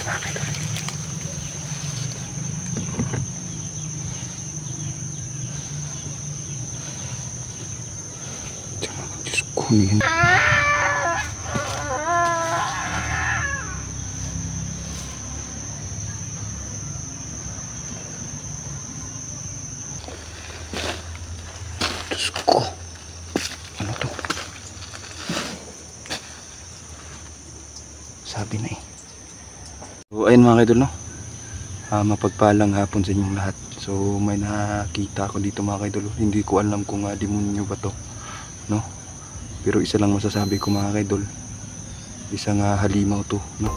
siya mga idol. Diyos ko niyan. Diyos ko. Ano to? Sabi na eh. So ayun mga idol, no? Mapagpalang hapon sa inyong lahat. So may nakita ako dito mga idol. Hindi ko alam kung demonyo ba to, no? Pero isa lang masasabi ko mga idol, isang halimaw to, no?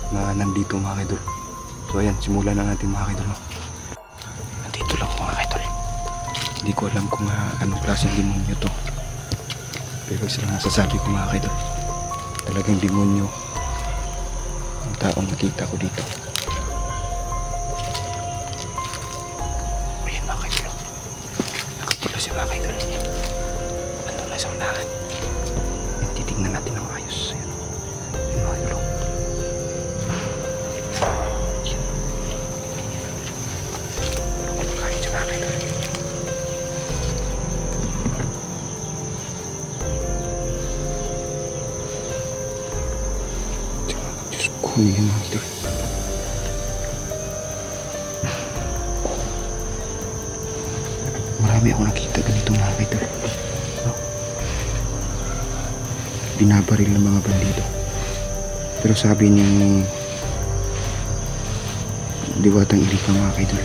Na nandito mga idol. So ayan, simulan na natin mga idol, no? Nandito lang mga idol. Hindi ko alam kung anong klaseng demonyo to. Pero isa lang masasabi ko mga idol, talagang demonyo ang taong nakita ko dito. Ayan mga idol, nakapula siya mga idol. Ano na sa unahan. Titignan natin ang ayos. Ayan mga idol. Kahit siya mga idol. Diyos ko yan mga idol. Marami ako nakita ganito mga idol, no? Binabaril ng mga bandido. Pero sabi ni Diwatang Erika mga idol,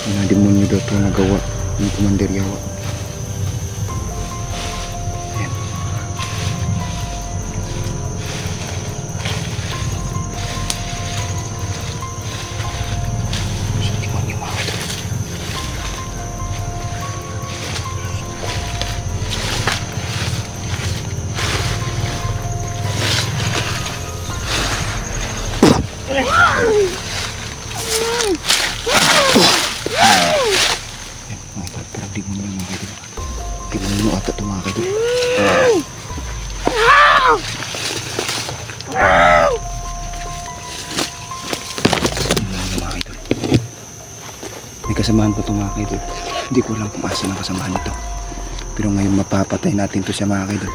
na demonyo daw ito nagawa ni Commander Yawa. Ayan. So demonyo mga idol. Parang demonyo mga idol. Demonyo ata ito mga idol. Demonyo mga idol. May kasamahan pa ito mga idol. Hindi ko alam kung asa ng kasamahan nito. Pero ngayon mapapatay natin ito siya mga idol.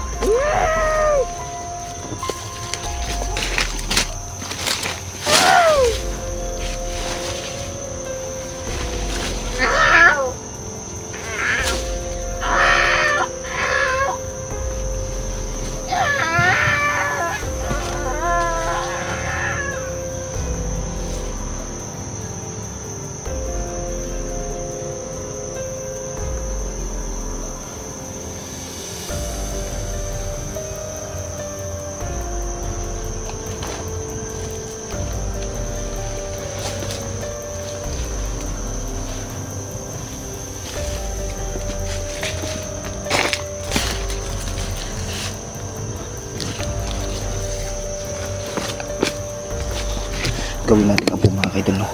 Gawin natin ang mga idol, no?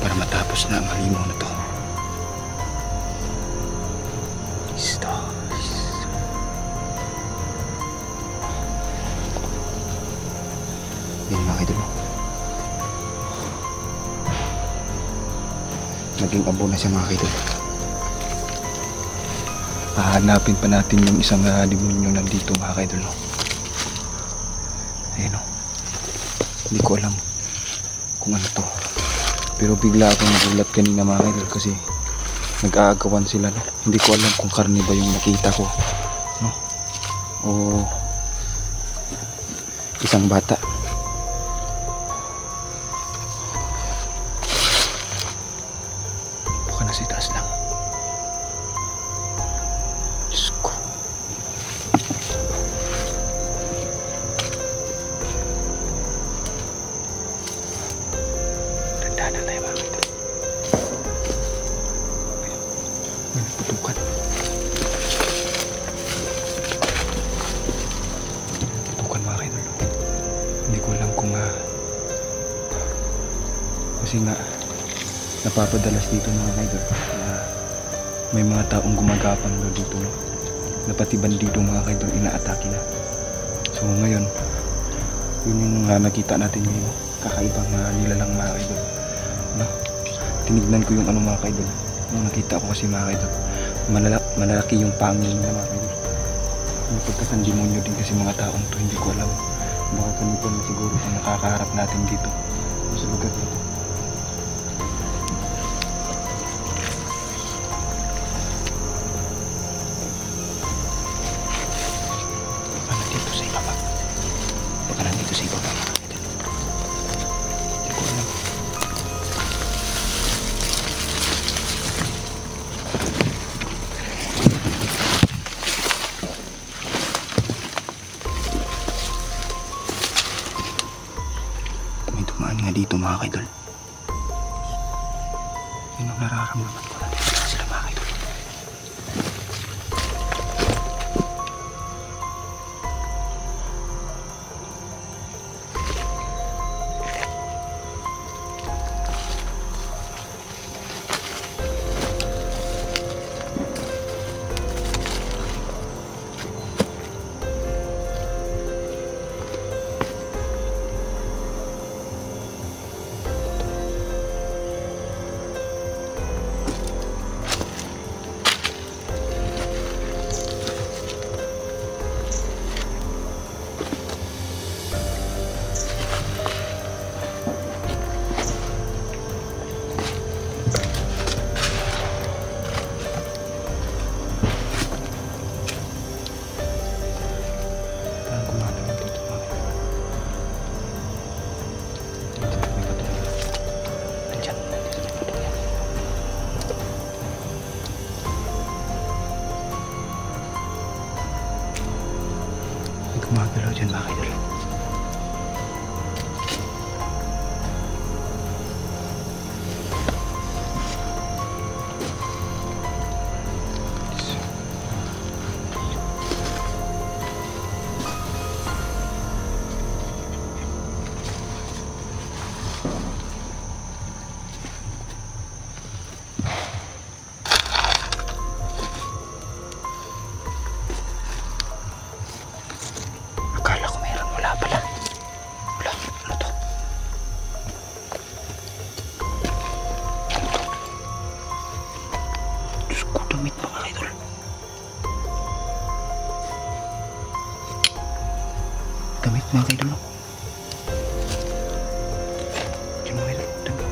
Para matapos na ang halimaw na to. Listo. Yan mga idol, no? Naging abo na siya mga idol. Hahanapin pa natin yung isang demonyo nandito mga idol, no? Ayun, no? Hindi ko alam kung ano to, pero bigla akong nagulat kanina mga idol kasi nag-aagawan sila, no? Hindi ko alam kung karne ba yung nakita ko, no? O isang bata. Baka nasa itaas lang. Diyos ko. Tandaan na tayo mga idol. Putukan. Putukan mga idol. Hindi ko alam kung kasi nga napapadalas dito mga idol may mga taong gumagapang dito, no? Na pati bandido mga idol inaatake na. So ngayon Yun yung nakita natin yung kakaibang nilalang mga kaidol, no? Tinignan ko yung ano mga kaidol, yung nakita ko kasi mga kaidol, malalaki yung pangil na mga kaidol. May pagkasandemonyo din kasi mga taong to, hindi ko alam. Baka ganito na siguro ang nakakaharap natin dito sa lugar nito. Baka nandito sa ibaba. Baka nandito sa ibaba. Hindi ko alam. May dumaan nga dito mga kaidol. Yun ang nararamdaman ko. Nandito na sila mga kaidol. Gumagalaw dyan mga kaidol. Akala ko meron, wala pala. Wala, ano to? Diyos ko, damit mga kaidol. Damit mga kaidol. Diyan mga kaidol, damit.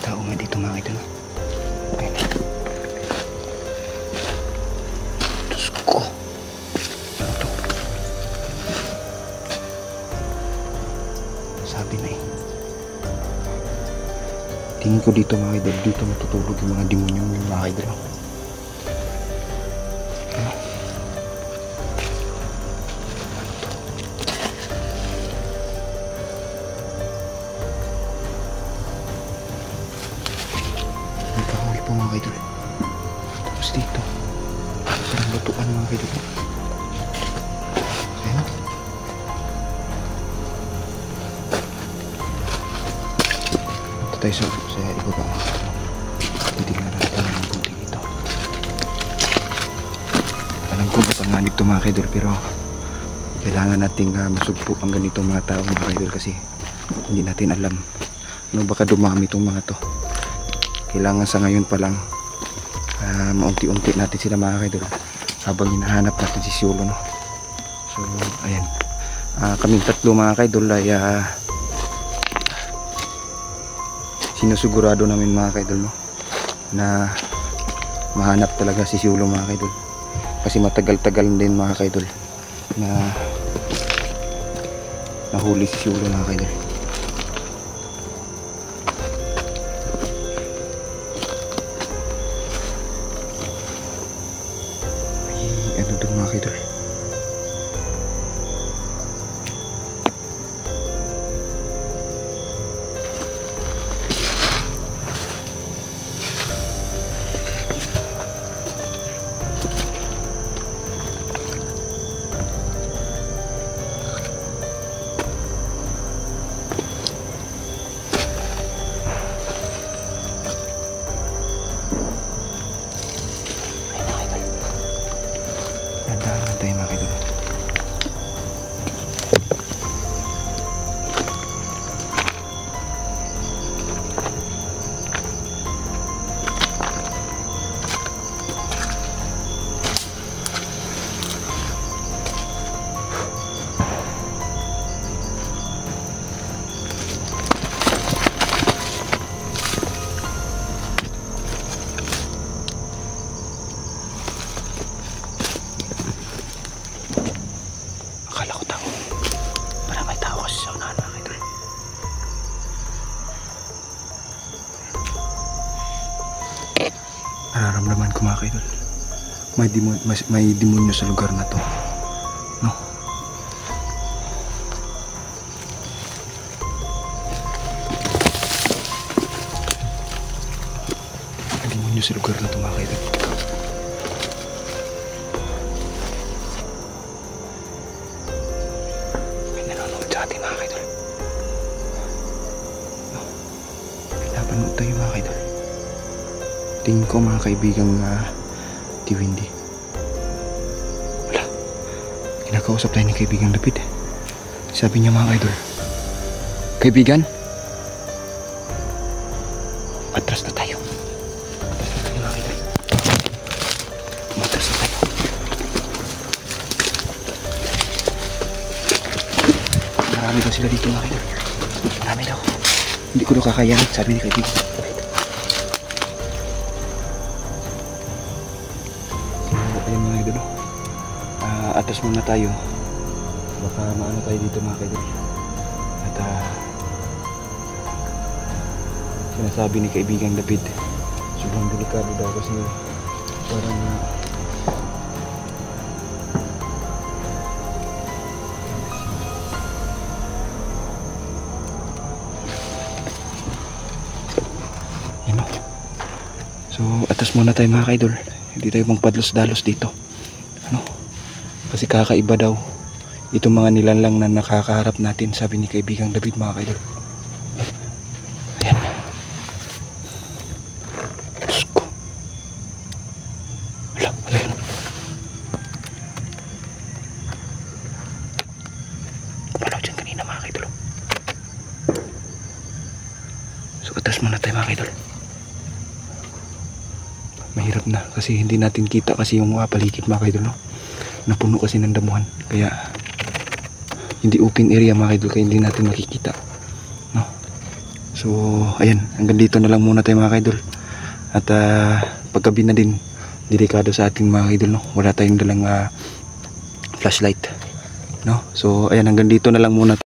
Tao nga dito mga kaidol. Okay na. Diyos ko. Ano to? Sabi na eh. Tingin ko dito mga kaidol, dito matutulog yung mga demonyo yung mga kaidol. Ano? May kahoy po mga kaidol. Tapos dito parang lutuan mga kaidol. Ayan. Ito tayo sa ibaba mga kaidol. Titignan natin ang buting ito. Alam ko mapanganib ito mga kaidol, pero kailangan nating masugpo ang ganito mga tao mga kaidol, kasi hindi natin alam ano baka dumami itong mga to. Kailangan sa ngayon pa lang maunti-unti natin sila mga kaidol habang hinahanap natin si Siolo, no? So ayan, kaming tatlo mga kaidol ay sinusigurado namin mga kaidol, no, na mahanap talaga si Siolo mga kaidol, kasi matagal-tagal din mga kaidol na nahuli si Siolo mga kaidol. Ano doon mga kaidol? Nararamdaman ko mga kaidol. May demonyo sa lugar na to. No? May demonyo sa lugar na to mga kaidol. May nanonood sa atin mga kaidol. No? May napanood tayo mga kaidol. Tingin ko mga kaibigang Tiwindi. Wala. Kinakausap tayo ni kaibigang Lapid. Sabi niya mga idol, kaibigan, atras na tayo. Atras na tayo mga idol. Atras na tayo. Marami daw sila dito mga idol. Marami daw. Hindi ko daw kakayanin, sabi ni kaibigan. Ayan mga idol, atas muna tayo, baka maano tayo dito mga idol. At sinasabi ni kaibigang Lapid, sobrang delikado daw kasi parang yun o. So atas muna tayo mga idol. Hindi tayo magpadlos-dalos dito. Ano? Kasi kakaiba daw itong mga nilalang na nakakaharap natin, sabi ni kaibigang David mga kaidol. Ayan. Diyos ko. Wala yun. Palaw dyan kanina mga kaidol. So atas muna tayo mga kaidol. Mahirap na kasi hindi natin kita kasi yung mga paligid mga kaidol, no? Napuno kasi ng damuhan, kaya hindi open area mga kaidol, kaya hindi natin makikita, no? So ayan, hanggang dito na lang muna tayo mga kaidol. At paggabi na din, delikado sa ating mga kaidol, no? Wala tayong dalang flashlight, no? So ayan, hanggang dito na lang muna.